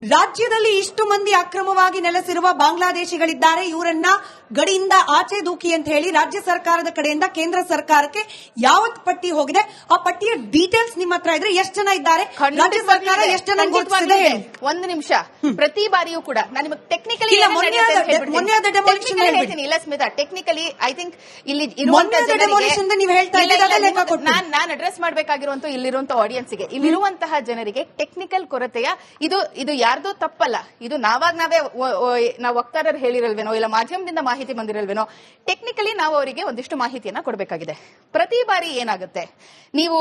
ರಾಜ್ಯದಲ್ಲಿ ಇಷ್ಟು ಮಂದಿ ಅಕ್ರಮವಾಗಿ ನೆಲೆಸಿರುವ ಬಾಂಗ್ಲಾದೇಶಿಗಳಿದ್ದಾರೆ, ಇವರನ್ನ ಗಡಿಯಿಂದ ಆಚೆ ದೂಕಿ ಅಂತ ಹೇಳಿ ರಾಜ್ಯ ಸರ್ಕಾರದ ಕಡೆಯಿಂದ ಕೇಂದ್ರ ಸರ್ಕಾರಕ್ಕೆ ಯಾವತ್ ಪಟ್ಟಿ ಹೋಗಿದೆ, ಆ ಪಟ್ಟಿಯ ಡೀಟೇಲ್ಸ್ ನಿಮ್ಮ ಹತ್ರ ಇದ್ರೆ ಎಷ್ಟು ಜನ ಇದ್ದಾರೆ, ರಾಜ್ಯ ಸರ್ಕಾರ ಎಷ್ಟು ಜನ ಗೊತ್ತಿದೆ? ಒಂದು ನಿಮಿಷ. ಪ್ರತಿ ಬಾರಿಯೂ ಕೂಡ ನಾನು ನಿಮಗೆ ಟೆಕ್ನಿಕಲಿ ಇಲ್ಲ ಸ್ಮಿತಾ, ಟೆಕ್ನಿಕಲಿ ಐ ಥಿಂಕ್ ಇಲ್ಲಿ ನಾನು ಅಡ್ರೆಸ್ ಮಾಡಬೇಕಾಗಿರುವಂತ ಇಲ್ಲಿರುವಂತ ಆಡಿಯನ್ಸ್ಗೆ, ಇಲ್ಲಿರುವಂತಹ ಜನರಿಗೆ ಟೆಕ್ನಿಕಲ್ ಕೊರತೆಯ ಇದು ಯಾರ್ದೋ ತಪ್ಪಲ್ಲ, ಇದು ನಾವು ವಕ್ತಾರರು ಹೇಳಿರಲ್ವೇನೋ, ಇಲ್ಲ ಮಾಧ್ಯಮದಿಂದ ಮಾಹಿತಿ ಬಂದಿರಲ್ವೇನೋ, ಟೆಕ್ನಿಕಲಿ ನಾವು ಅವರಿಗೆ ಒಂದಿಷ್ಟು ಮಾಹಿತಿಯನ್ನ ಕೊಡಬೇಕಾಗಿದೆ. ಪ್ರತಿ ಬಾರಿ ಏನಾಗುತ್ತೆ, ನೀವು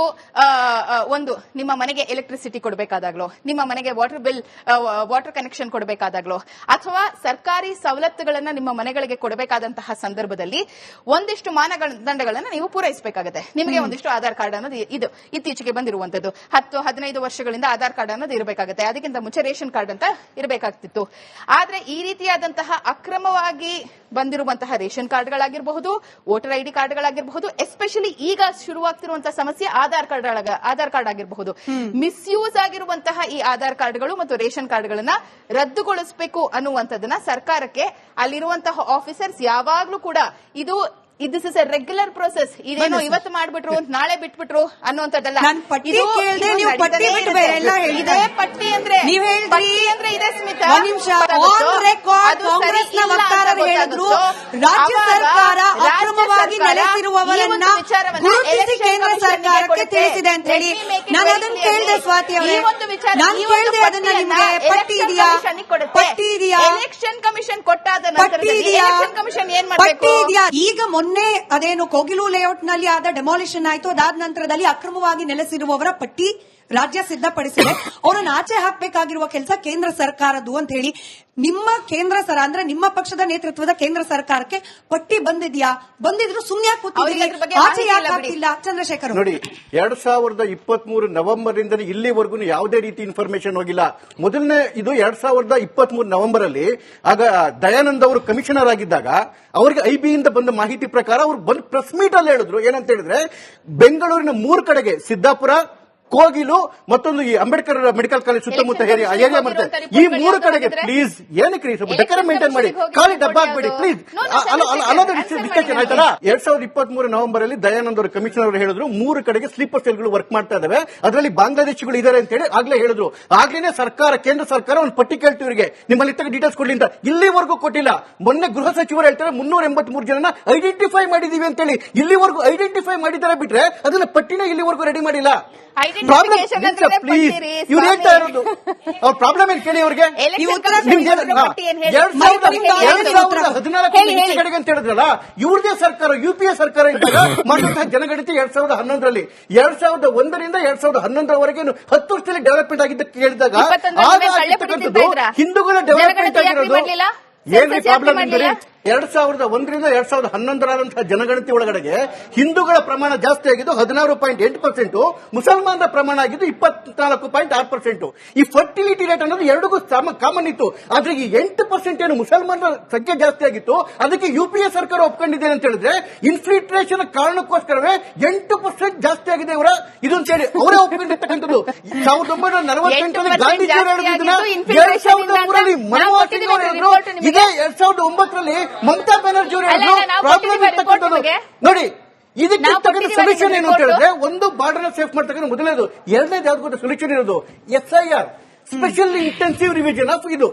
ಒಂದು ನಿಮ್ಮ ಮನೆಗೆ ಎಲೆಕ್ಟ್ರಿಸಿಟಿ ಕೊಡಬೇಕಾದಾಗ್ಲೋ, ನಿಮ್ಮ ಮನೆಗೆ ವಾಟರ್ ಕನೆಕ್ಷನ್ ಕೊಡಬೇಕಾದಾಗ್ಲೋ, ಅಥವಾ ಸರ್ಕಾರಿ ಸವಲತ್ತುಗಳನ್ನ ನಿಮ್ಮ ಮನೆಗಳಿಗೆ ಕೊಡಬೇಕಾದಂತಹ ಸಂದರ್ಭದಲ್ಲಿ ಒಂದಿಷ್ಟು ಮಾನದಂಡಗಳನ್ನ ನೀವು ಪೂರೈಸಬೇಕಾಗುತ್ತೆ. ನಿಮಗೆ ಒಂದಿಷ್ಟು ಆಧಾರ್ ಕಾರ್ಡ್ ಅನ್ನೋದು ಇದು ಇತ್ತೀಚೆಗೆ ಬಂದಿರುವಂತದ್ದು 10-15 ವರ್ಷಗಳಿಂದ ಆಧಾರ್ ಕಾರ್ಡ್ ಅನ್ನೋದು ಇರಬೇಕಾಗುತ್ತೆ. ಅದಕ್ಕಿಂತ ಮುಂಚೆ ರೇಷನ್ ಕಾರ್ಡ್ ಅಂತ ಇರಬೇಕಾಗ್ತಿತ್ತು. ಆದ್ರೆ ಈ ರೀತಿಯಾದಂತಹ ಅಕ್ರಮವಾಗಿ ಬಂದಿರುವಂತಹ ರೇಷನ್ ಕಾರ್ಡ್ಗಳಾಗಿರಬಹುದು, ವೋಟರ್ ಐಡಿ ಕಾರ್ಡ್ಗಳಾಗಿರಬಹುದು, ಎಸ್ಪೆಷಲಿ ಈಗ ಶುರುವಾಗ್ತಿರುವಂತಹ ಸಮಸ್ಯೆ ಆಧಾರ್ ಕಾರ್ಡ್ ಆಗಿರಬಹುದು, ಮಿಸ್ಯೂಸ್ ಆಗಿರುವಂತಹ ಈ ಆಧಾರ್ ಕಾರ್ಡ್ಗಳು ಮತ್ತು ರೇಷನ್ ಕಾರ್ಡ್ಗಳನ್ನ ರದ್ದುಗೊಳಿಸಬೇಕು ಅನ್ನುವಂಥದ್ದನ್ನ ಸರ್ಕಾರಕ್ಕೆ ಅಲ್ಲಿರುವಂತಹ ಆಫೀಸರ್ಸ್ ಯಾವಾಗ್ಲೂ ಕೂಡ this is A regular process, ಇದೇನೋ ಇವತ್ತು ಮಾಡ್ಬಿಟ್ರು ನಾಳೆ ಬಿಟ್ಬಿಟ್ರು ಅನ್ನುವಂಥದ್ದಲ್ಲ. ಇದೇ ಪಟ್ಟಿ ಅಂದ್ರೆ ಇದೆ ಸ್ಮಿತಾ. ರಾಜ್ಯ ಸರ್ಕಾರ ಅಕ್ರಮವಾಗಿ ನೆಲೆಸಿರುವವರನ್ನ ಗುರುತಿಸಿ ಕೇಂದ್ರ ಸರ್ಕಾರಕ್ಕೆ ತಿಳಿಸಿದೆ ಅಂತ ಹೇಳಿ ನಾನು ಅದನ್ನು ಕೇಳಿದೆ. ಸ್ವಾತಿ ಅವರೇ, ನಾನು ಕೇಳಿದೆ ಅದನ್ನ ನಿಮಗೆ ಪಟ್ಟಿ ಇದೆಯಾ ಎಲೆಕ್ಷನ್ ಕಮಿಷನ್ ಕೊಟ್ಟಾದ ನಂತರ ಎಲೆಕ್ಷನ್ ಕಮಿಷನ್ ಏನ್ ಮಾಡಬೇಕು? ಈಗ ಮೊನ್ನೆ ಅದೇನು ಕೋಗಿಲು ಲೇಔಟ್ ನಲ್ಲಿ ಆದ ಡೆಮಾಲಿಷನ್ ಆಯ್ತು, ಅದಾದ ನಂತರದಲ್ಲಿ ಅಕ್ರಮವಾಗಿ ನೆಲೆಸಿರುವವರ ಪಟ್ಟಿ ರಾಜ್ಯ ಸಿದ್ಧಪಡಿಸಿದೆ. ಅವರನ್ನು ಆಚೆ ಹಾಕಬೇಕಾಗಿರುವ ಕೆಲಸ ಕೇಂದ್ರ ಸರ್ಕಾರದ್ದು ಅಂತ ಹೇಳಿ ನಿಮ್ಮ ಅಂದ್ರೆ ನಿಮ್ಮ ಪಕ್ಷದ ನೇತೃತ್ವದ ಕೇಂದ್ರ ಸರ್ಕಾರಕ್ಕೆ ಪಟ್ಟಿ ಬಂದಿದ್ರು ಸುಮ್ಮನೆ ಆಚೆ ಯಾಕೆ ಹಾಕ್ತಿಲ್ಲ? ಚಂದ್ರಶೇಖರ್ ನೋಡಿ, 2023 ನವೆಂಬರ್ ಇಂದ ಇಲ್ಲಿವರೆಗೂ ಯಾವುದೇ ರೀತಿ ಇನ್ಫಾರ್ಮೇಶನ್ ಹೋಗಿಲ್ಲ. ಮೊದಲನೇ ಇದು 2023 ನವೆಂಬರ್ ಅಲ್ಲಿ ಆಗ ದಯಾನಂದ್ ಅವರು ಕಮಿಷನರ್ ಆಗಿದ್ದಾಗ ಅವರಿಗೆ ಐಬಿಯಿಂದ ಬಂದ ಮಾಹಿತಿ ಪ್ರಕಾರ ಅವರು ಬಂದು ಪ್ರೆಸ್ ಮೀಟ್ ಅಲ್ಲಿ ಹೇಳಿದ್ರು, ಏನಂತ ಹೇಳಿದ್ರೆ ಬೆಂಗಳೂರಿನ 3 ಕಡೆಗೆ ಸಿದ್ದಾಪುರ, ಕೋಗಿಲು, ಮತ್ತೊಂದು ಈ ಅಂಬೇಡ್ಕರ್ ಮೆಡಿಕಲ್ ಕಾಲೇಜ್ ಸುತ್ತಮುತ್ತ ಏರಿಯಾ ಮಾಡ್ತಾರೆ. ಈ 3 ಕಡೆಗೆ ಪ್ಲೀಸ್ ಏನಕ್ಕೆ ಡೆಕೋರಂ ಮೇಂಟೈನ್ ಮಾಡಿ, ಖಾಲಿ ಡಬ್ಬ ಹಾಕ್ಬೇಡಿ ಪ್ಲೀಸ್. ಅಲ್ಲದ ಡಿಸ್ಕಷನ್ ಆಯ್ತಲ್ಲ. 2023 ನವೆಂಬರ್ ಅಲ್ಲಿ ದಯಾನಂದ್ ಅವರು ಕಮಿಷನರ್ ಅವರು ಹೇಳಿದ್ರು 3 ಕಡೆಗೆ ಸ್ಲೀಪರ್ ಸೆಲ್ಗಳು ವರ್ಕ್ ಮಾಡ್ತಾ ಇದಾವೆ, ಅದರಲ್ಲಿ ಬಾಂಗ್ಲಾದೇಶಿಗಳು ಇದಾರೆ ಅಂತ ಹೇಳಿ ಆಗ್ಲೇ ಹೇಳಿದ್ರು. ಆಗ್ಲೇನೆ ಕೇಂದ್ರ ಸರ್ಕಾರ ಒಂದು ಪಟ್ಟಿ ಕೇಳ್ತು ಇವರಿಗೆ, ನಿಮ್ಮಲ್ಲಿ ಡೀಟೇಲ್ಸ್ ಕೊಡ್ಲಿ ಅಂತ. ಇಲ್ಲಿವರೆಗೂ ಕೊಟ್ಟಿಲ್ಲ. ಮೊನ್ನೆ ಗೃಹ ಸಚಿವರು ಹೇಳ್ತಾರೆ 383 ಜನನ ಐಡೆಂಟಿಫೈ ಮಾಡಿದೀವಿ ಅಂತ ಹೇಳಿ. ಇಲ್ಲಿವರೆಗೂ ಐಡೆಂಟಿಫೈ ಮಾಡಿದ್ದಾರೆ ಬಿಟ್ರೆ ಅದನ್ನ ಪಟ್ಟಿನ ಇಲ್ಲಿವರೆಗೂ ರೆಡಿ ಮಾಡಿಲ್ಲ. ಇವ್ರು ಹೇಳ್ತಾ ಇರೋದು ಅವ್ರ ಪ್ರಾಬ್ಲಮ್ ಏನ್ ಕೇಳಿ ಅವ್ರಿಗೆ. 2014 ಕಡೆಗೆ ಅಂತ ಹೇಳಿದ್ರಲ್ಲ, ಇವ್ರದೇ ಸರ್ಕಾರ UPA ಸರ್ಕಾರ ಇದ್ದಾಗ ಮಾಡಿದಂತಹ ಜನಗಣತಿ 2011ರಲ್ಲಿ 2001ರಿಂದ 2011ರವರೆಗೆ 10 ವರ್ಷದಲ್ಲಿ ಡೆವಲಪ್ಮೆಂಟ್ ಆಗಿದ್ದಕ್ಕೆ ಕೇಳಿದಾಗ ಹಿಂದೂಗಳ ಡೆವಲಪ್ಮೆಂಟ್ ಆಗಿರೋದು ಏನ್ರಿ ಪ್ರಾಬ್ಲಮ್ ಅಂದರೆ 2001ರಿಂದ 2011 ಜನಗಣತಿ ಒಳಗಡೆಗೆ ಹಿಂದೂಗಳ ಪ್ರಮಾಣ ಜಾಸ್ತಿ ಆಗಿದ್ದು 16.8%, ಮುಸಲ್ಮಾನರ ಪ್ರಮಾಣ ಆಗಿದ್ದು 24.6%. ಈ ಫರ್ಟಿಲಿಟಿ ರೇಟ್ ಅನ್ನೋದು ಎರಡಿಗೂ ಕಾಮನ್ ಇತ್ತು. ಆದ್ರೆ ಈ 8% ಏನು ಮುಸಲ್ಮಾನರ ಸಂಖ್ಯೆ ಜಾಸ್ತಿ ಆಗಿತ್ತು, ಅದಕ್ಕೆ UPA ಸರ್ಕಾರ ಒಪ್ಕೊಂಡಿದೆ ಅಂತ ಹೇಳಿದ್ರೆ ಇನ್ಫಿಲ್ಟ್ರೇಷನ್ ಕಾರಣಕ್ಕೋಸ್ಕರವೇ 8% ಜಾಸ್ತಿ ಆಗಿದೆ ಇವರ ಇದು ಅಂತ ಹೇಳಿ ಅವರೇ ಒಪ್ಕೊಂಡಿರ್ತಕ್ಕಂಥದ್ದು. 1948ರಲ್ಲಿ ಗಾಂಧೀಜಿಯವರು ಹೇಳಿದ್ದನ್ನ 2003ರಲ್ಲಿ ಮನಮೋಹನ್ ಸಿಂಗ್ ಅವರು ಹೇಳಿದ್ರು, ಇದೇ 2009ರಲ್ಲಿ ಮಮತಾ ಬ್ಯಾನರ್ಜಿ ಅವರು ಪ್ರಾಬ್ಲಮ್ ಇರ್ತಕ್ಕಂಥದ್ದು. ನೋಡಿ, ಇದಕ್ಕೆ ಸೊಲ್ಯೂಷನ್ ಏನು ಅಂತ ಹೇಳಿದ್ರೆ, ಒಂದು ಬಾರ್ಡರ್ ಸೇಫ್ ಮಾಡ್ತಕ್ಕಂಥ ಮೊದಲನೇದು. ಎರಡನೇದು ಯಾವ್ದು ಗೊತ್ತ ಸೊಲ್ಯೂಷನ್ ಇರೋದು SIR, special intensive revision of ಇದು.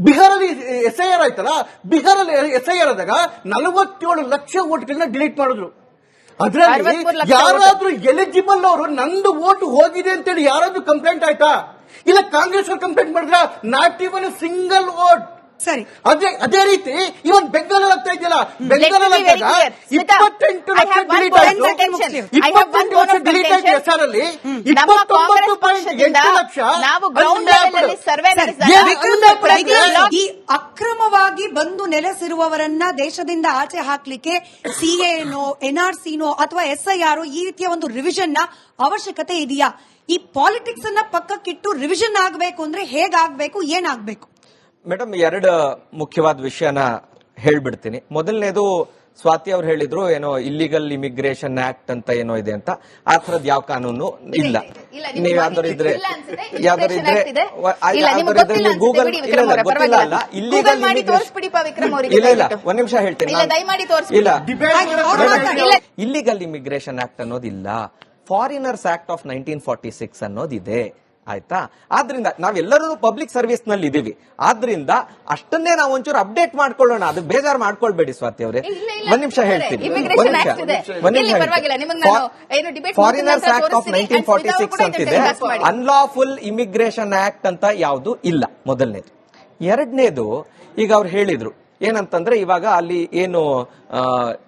ಬಿಹಾರಲ್ಲಿ SIR ಆಯ್ತಲ್ಲ, ಬಿಹಾರಲ್ಲಿ SIR ಆದಾಗ 47 ಲಕ್ಷ ವೋಟ್ಗಳನ್ನ ಡಿಲೀಟ್ ಮಾಡಿದ್ರು. ಅದ್ರಲ್ಲಿ ಯಾರಾದ್ರೂ ಎಲಿಜಿಬಲ್ ಅವರು ನಂದು ವೋಟ್ ಹೋಗಿದೆ ಅಂತೇಳಿ ಯಾರಾದ್ರೂ ಕಂಪ್ಲೇಂಟ್ ಆಯ್ತಾ? ಇಲ್ಲ ಕಾಂಗ್ರೆಸ್ ಅವರು ಕಂಪ್ಲೇಂಟ್ ಮಾಡಿದ್ರ? Not even single vote. ಸರಿ, ಅದೇ ರೀತಿ ಇವನ್ ಬೆಂಗಾಲಲ್ಲಿ ಆಗ್ತಾ ಇದೆಯಲ್ಲ, ಬೆಂಗಾಲಲ್ಲಿ 28 ಲಕ್ಷ ಡಿಲೀಟ್ ಆಯ್ತು, 28 ಲಕ್ಷ ಡಿಲೀಟ್ ಆಯ್ತು SR ಅಲ್ಲಿ, 29.8 ಲಕ್ಷ. ಈ ಅಕ್ರಮವಾಗಿ ಬಂದು ನೆಲೆಸಿರುವವರನ್ನ ದೇಶದಿಂದ ಆಚೆ ಹಾಕ್ಲಿಕ್ಕೆ CAನೋ NRCನೋ ಅಥವಾ SIR ಈ ರೀತಿಯ ಒಂದು ರಿವಿಷನ್ ನ ಅವಶ್ಯಕತೆ ಇದೆಯಾ? ಈ ಪಾಲಿಟಿಕ್ಸ್ ಅನ್ನ ಪಕ್ಕಕ್ಕಿಟ್ಟು ರಿವಿಷನ್ ಆಗಬೇಕು ಅಂದ್ರೆ ಹೇಗಾಗಬೇಕು, ಏನಾಗಬೇಕು? ಮೇಡಮ್, 2 ಮುಖ್ಯವಾದ ವಿಷಯನ ಹೇಳ್ಬಿಡ್ತೀನಿ. ಮೊದಲನೇದು ಸ್ವಾತಿ ಅವ್ರು ಹೇಳಿದ್ರು ಏನೋ ಇಲ್ಲಿಗಲ್ ಇಮಿಗ್ರೇಷನ್ ಆಕ್ಟ್ ಅಂತ ಏನೋ ಇದೆ ಅಂತ, ಆ ತರದ್ ಯಾವ ಕಾನೂನು ಇಲ್ಲ. ನೀವು ಯಾವ್ದಾರು ಇದ್ರೆ ಗೂಗಲ್ ಗೊತ್ತಿಲ್ಲ ಅಲ್ಲ, ಇಲ್ಲಿಗಲ್ ಇಲ್ಲ ಒಂದ್ ನಿಮಿಷ ಹೇಳ್ತೀನಿ, ಇಲ್ಲ ಇಲ್ಲಿಗಲ್ ಇಮಿಗ್ರೇಷನ್ ಆಕ್ಟ್ ಅನ್ನೋದಿಲ್ಲ, ಫಾರಿನರ್ಸ್ ಆಕ್ಟ್ ಆಫ್ 1946 ಅನ್ನೋದಿದೆ. ಆಯ್ತಾ? ಆದ್ರಿಂದ ನಾವೆಲ್ಲರೂ ಪಬ್ಲಿಕ್ ಸರ್ವಿಸ್ ನಲ್ಲಿ ಇದೀವಿ, ಆದ್ರಿಂದ ಅಷ್ಟನ್ನೇ ನಾವು ಒಂಚೂರು ಅಪ್ಡೇಟ್ ಮಾಡ್ಕೊಳ್ಳೋಣ. ಅದು ಬೇಜಾರು ಮಾಡ್ಕೊಳ್ಬೇಡಿ ಸ್ವಾತಿ ಅವರೇ. ಒಂದ್ ನಿಮಿಷ ಹೇಳ್ತೀನಿ, ಫಾರಿನರ್ಸ್ ಆಕ್ಟ್ ಆಫ್ 1946 ಅಂತಿದೆ, ಅನ್ಲಾಫುಲ್ ಇಮಿಗ್ರೇಷನ್ ಆಕ್ಟ್ ಅಂತ ಯಾವುದು ಇಲ್ಲ, ಮೊದಲನೇದು. ಎರಡನೇದು, ಈಗ ಅವ್ರು ಹೇಳಿದ್ರು ಏನಂತಂದ್ರೆ ಇವಾಗ ಅಲ್ಲಿ ಏನು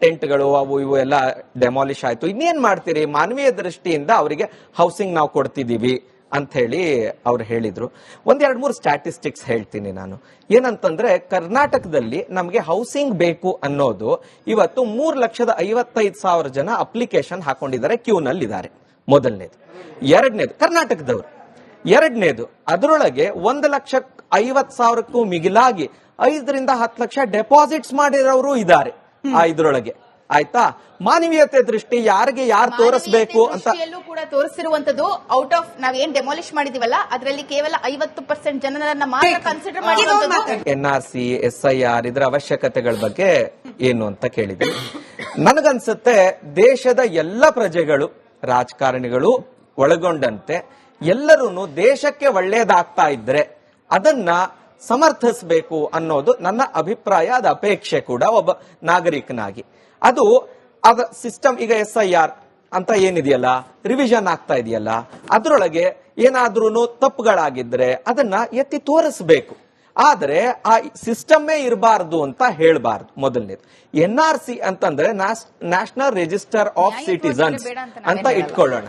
ಟೆಂಟ್ಗಳು ಅವು ಇವು ಎಲ್ಲ ಡೆಮಾಲಿಷ್ ಆಯ್ತು, ಇನ್ನೇನ್ ಮಾಡ್ತೀರಿ, ಮಾನವೀಯ ದೃಷ್ಟಿಯಿಂದ ಅವರಿಗೆ ಹೌಸಿಂಗ್ ನಾವು ಕೊಡ್ತಿದೀವಿ ಅಂತ ಹೇಳಿ ಅವ್ರು ಹೇಳಿದ್ರು. 1-2-3 ಸ್ಟ್ಯಾಟಿಸ್ಟಿಕ್ಸ್ ಹೇಳ್ತೀನಿ ನಾನು. ಏನಂತಂದ್ರೆ ಕರ್ನಾಟಕದಲ್ಲಿ ನಮಗೆ ಹೌಸಿಂಗ್ ಬೇಕು ಅನ್ನೋದು ಇವತ್ತು 3,55,000 ಜನ ಅಪ್ಲಿಕೇಶನ್ ಹಾಕೊಂಡಿದ್ದಾರೆ, ಕ್ಯೂನಲ್ಲಿ ಇದ್ದಾರೆ. ಮೊದಲನೇದು. ಎರಡನೇದು ಕರ್ನಾಟಕದವರು. ಎರಡನೇದು ಅದರೊಳಗೆ 1,50,000ಕ್ಕೂ ಮಿಗಿಲಾಗಿ 5 ರಿಂದ 10 ಲಕ್ಷ ಡೆಪಾಸಿಟ್ಸ್ ಮಾಡಿರೋರು ಇದ್ದಾರೆ ಆ ಇದ್ರೊಳಗೆ. ಆಯ್ತಾ? ಮಾನವೀಯತೆ ದೃಷ್ಟಿ ಯಾರಿಗೆ ಯಾರು ತೋರಿಸಬೇಕು ಅಂತ ಕೂಡ ತೋರಿಸಿರುವಂತದ್ದು ಔಟ್ ಆಫ್ ನಾವೇನ್ ಡೆಮಾಲಿಷ್ ಮಾಡಿದೀವಲ್ಲ ಅದರಲ್ಲಿ ಕೇವಲ 50% ಜನರನ್ನ ಮಾತ್ರ ಕನ್ಸಿಡರ್ ಮಾಡಿರುವಂತದ್ದು. NRC, SIR ಇದರ ಅವಶ್ಯಕತೆಗಳ ಬಗ್ಗೆ ಏನು ಅಂತ ಕೇಳಿದ್ವಿ. ನನಗನ್ಸುತ್ತೆ ದೇಶದ ಎಲ್ಲ ಪ್ರಜೆಗಳು, ರಾಜಕಾರಣಿಗಳು ಒಳಗೊಂಡಂತೆ ಎಲ್ಲರೂ ದೇಶಕ್ಕೆ ಒಳ್ಳೇದಾಗ್ತಾ ಇದ್ರೆ ಅದನ್ನ ಸಮರ್ಥಿಸಬೇಕು ಅನ್ನೋದು ನನ್ನ ಅಭಿಪ್ರಾಯ, ಅದು ಅಪೇಕ್ಷೆ ಕೂಡ ಒಬ್ಬ ನಾಗರಿಕನಾಗಿ. ಅದು ಅದ ಸಿಸ್ಟಮ್ ಈಗ SIR ಅಂತ ಏನಿದೆಯಲ್ಲ, ರಿವಿಷನ್ ಆಗ್ತಾ ಇದೆಯಲ್ಲ, ಅದರೊಳಗೆ ಏನಾದ್ರೂ ತಪ್ಪುಗಳಾಗಿದ್ರೆ ಅದನ್ನ ಎತ್ತಿ ತೋರಿಸಬೇಕು. ಆದ್ರೆ ಆ ಸಿಸ್ಟಮೇ ಇರಬಾರ್ದು ಅಂತ ಹೇಳಬಾರ್ದು. ಮೊದಲನೇದು. NRC ಅಂತಂದ್ರೆ ನ್ಯಾಷನಲ್ ರಿಜಿಸ್ಟರ್ ಆಫ್ ಸಿಟಿಸನ್ಸ್ ಅಂತ ಇಟ್ಕೊಳ್ಳೋಣ.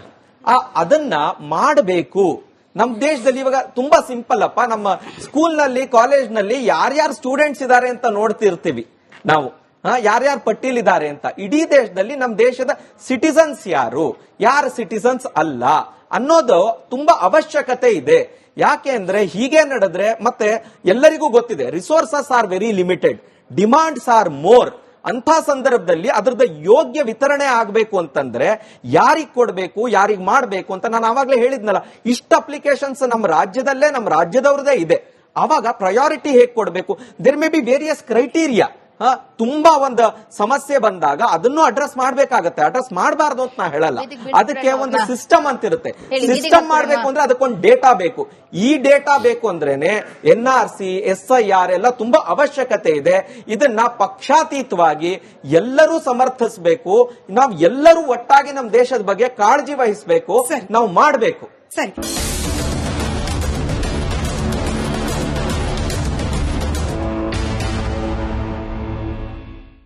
ಅದನ್ನ ಮಾಡಬೇಕು. ನಮ್ ದೇಶದಲ್ಲಿ ಇವಾಗ ತುಂಬಾ ಸಿಂಪಲ್ ಅಪ್ಪ, ನಮ್ಮ ಸ್ಕೂಲ್ ನಲ್ಲಿ ಕಾಲೇಜ್ ನಲ್ಲಿ ಯಾರ್ಯಾರು ಸ್ಟೂಡೆಂಟ್ಸ್ ಇದ್ದಾರೆ ಅಂತ ನೋಡ್ತಿರ್ತೀವಿ ನಾವು, ಯಾರ್ಯಾರು ಪಟ್ಟೀಲಿದ್ದಾರೆ ಅಂತ. ಇಡೀ ದೇಶದಲ್ಲಿ ನಮ್ ದೇಶದ ಸಿಟಿಸನ್ಸ್ ಯಾರು ಸಿಟಿಸನ್ಸ್ ಅಲ್ಲ ಅನ್ನೋದು ತುಂಬಾ ಅವಶ್ಯಕತೆ ಇದೆ. ಯಾಕೆ ಅಂದ್ರೆ ಹೀಗೆ ನಡೆದ್ರೆ ಮತ್ತೆ ಎಲ್ಲರಿಗೂ ಗೊತ್ತಿದೆ resources are very limited, demands are more. ಅಂತ ಸಂದರ್ಭದಲ್ಲಿ ಅದ್ರದ್ದು ಯೋಗ್ಯ ವಿತರಣೆ ಆಗ್ಬೇಕು ಅಂತಂದ್ರೆ ಯಾರಿಗ್ ಕೊಡ್ಬೇಕು, ಯಾರಿಗ್ ಮಾಡ್ಬೇಕು ಅಂತ ನಾನು ಆವಾಗಲೇ ಹೇಳಿದ್ನಲ್ಲ, ಇಷ್ಟ ಅಪ್ಲಿಕೇಶನ್ಸ್ ನಮ್ಮ ರಾಜ್ಯದಲ್ಲೇ, ನಮ್ಮ ರಾಜ್ಯದವ್ರದೇ ಇದೆ. ಅವಾಗ ಪ್ರಯಾರಿಟಿ ಹೇಗೆ ಕೊಡ್ಬೇಕು, there may be various criteria. ತುಂಬಾ ಒಂದು ಸಮಸ್ಯೆ ಬಂದಾಗ ಅದನ್ನು ಅಡ್ರೆಸ್ ಮಾಡ್ಬೇಕಾಗತ್ತೆ, ಅಡ್ರೆಸ್ ಮಾಡಬಾರ್ದು ಅಂತ ನಾ ಹೇಳಲ್ಲ. ಅದಕ್ಕೆ ಒಂದು ಸಿಸ್ಟಮ್ ಅಂತ ಇರುತ್ತೆ. ಸಿಸ್ಟಮ್ ಮಾಡ್ಬೇಕು ಅಂದ್ರೆ ಅದಕ್ಕೊಂದು ಡೇಟಾ ಬೇಕು. ಈ ಡೇಟಾ ಬೇಕು ಅಂದ್ರೇನೆ NRC, SIR ಎಲ್ಲ ತುಂಬಾ ಅವಶ್ಯಕತೆ ಇದೆ. ಇದನ್ನ ಪಕ್ಷಾತೀತವಾಗಿ ಎಲ್ಲರೂ ಸಮರ್ಥಿಸಬೇಕು. ನಾವು ಎಲ್ಲರೂ ಒಟ್ಟಾಗಿ ನಮ್ಮ ದೇಶದ ಬಗ್ಗೆ ಕಾಳಜಿ ವಹಿಸಬೇಕು, ನಾವು ಮಾಡಬೇಕು. ಸರಿ.